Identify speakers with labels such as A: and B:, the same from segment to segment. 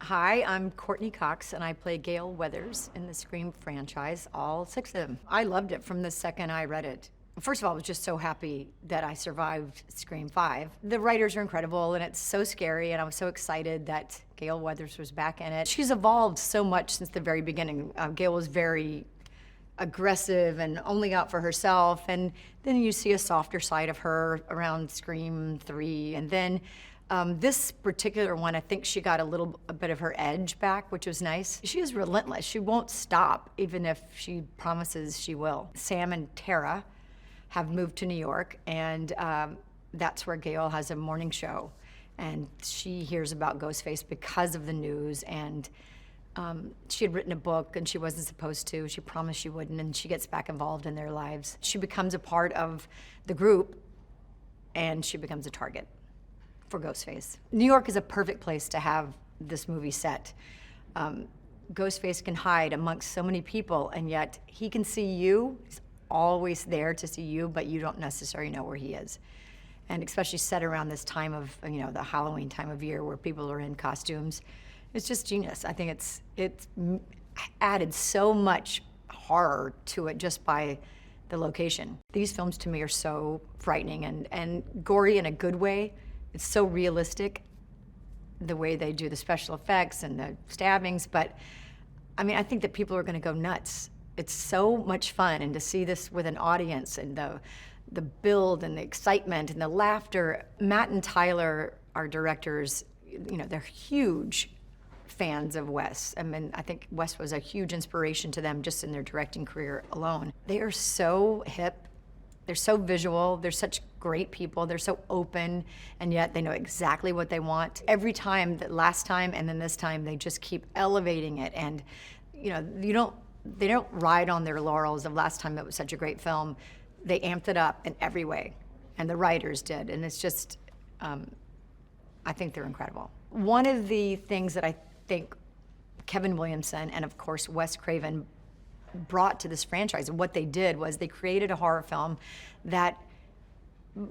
A: Hi, I'm Courtney Cox, and I play Gail Weathers in the Scream franchise, all six of them. I loved it from the second I read it. First of all, I was just so happy that I survived Scream 5. The writers are incredible, and it's so scary, and I was so excited that Gail Weathers was back in it. She's evolved so much since the very beginning. Gail was very aggressive and only out for herself, and then you see a softer side of her around Scream 3, and then this particular one, I think she got a bit of her edge back, which was nice. She is relentless. She won't stop, even if she promises she will. Sam and Tara have moved to New York, and that's where Gail has a morning show. And she hears about Ghostface because of the news, and she had written a book, and she wasn't supposed to. She promised she wouldn't, and she gets back involved in their lives. She becomes a part of the group, and she becomes a target for Ghostface. New York is a perfect place to have this movie set. Ghostface can hide amongst so many people, and yet he can see you. He's always there to see you, but you don't necessarily know where he is. And especially set around this time of, the Halloween time of year where people are in costumes. It's just genius. I think it's added so much horror to it just by the location. These films to me are so frightening and gory in a good way. It's so realistic, the way they do the special effects and the stabbings, but I think that people are gonna go nuts. It's so much fun, and to see this with an audience, and the build and the excitement and the laughter. Matt and Tyler, our directors, they're huge fans of Wes. I think Wes was a huge inspiration to them just in their directing career alone. They are so hip. They're so visual, they're such great people, they're so open, and yet they know exactly what they want. Every time, the last time and then this time, they just keep elevating it, and they don't ride on their laurels of last time it was such a great film. They amped it up in every way, and the writers did, and it's just, I think they're incredible. One of the things that I think Kevin Williamson and of course Wes Craven brought to this franchise, and what they did was they created a horror film that,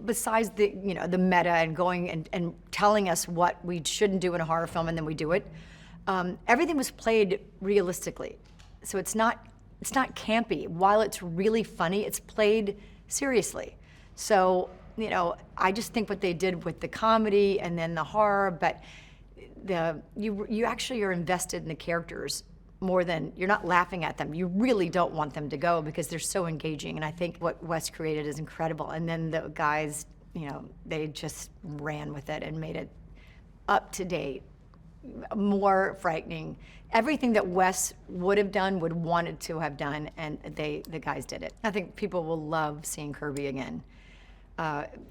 A: besides the meta and going and telling us what we shouldn't do in a horror film and then we do it, everything was played realistically. So it's not campy. While it's really funny, it's played seriously. So I just think what they did with the comedy and then the horror, but you actually are invested in the characters more than you're not laughing at them. You really don't want them to go because they're so engaging. And I think what Wes created is incredible. And then the guys, they just ran with it and made it up to date, more frightening. Everything that Wes would have done, would wanted to have done, and the guys did it. I think people will love seeing Kirby again.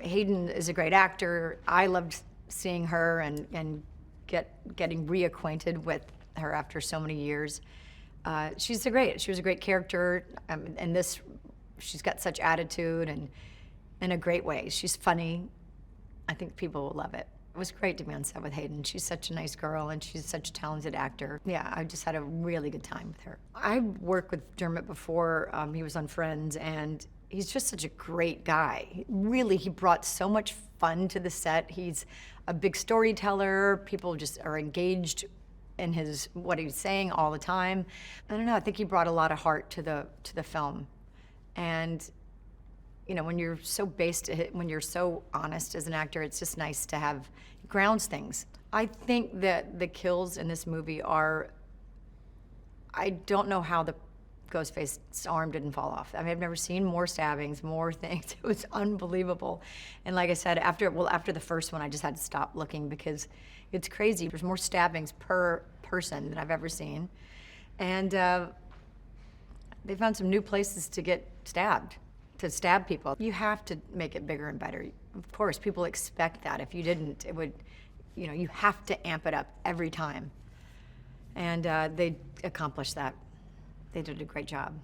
A: Hayden is a great actor. I loved seeing her and getting reacquainted with her after so many years. She was a great character, and she's got such attitude and in a great way. She's funny. I think people will love it. It was great to be on set with Hayden. She's such a nice girl, and she's such a talented actor. Yeah, I just had a really good time with her. I worked with Dermot before. He was on Friends, and he's just such a great guy. He brought so much fun to the set. He's a big storyteller. People just are engaged in what he's saying all the time. I don't know, I think he brought a lot of heart to the film. And when you're so when you're so honest as an actor, it's just nice to have, grounds things. I think that the kills in this movie I don't know how the Ghostface's arm didn't fall off. I've never seen more stabbings, more things. It was unbelievable. And like I said, after the first one, I just had to stop looking because it's crazy. There's more stabbings per person than I've ever seen. And they found some new places to get stabbed, to stab people. You have to make it bigger and better. Of course, people expect that. If you didn't, it would, you have to amp it up every time. And they accomplished that. They did a great job.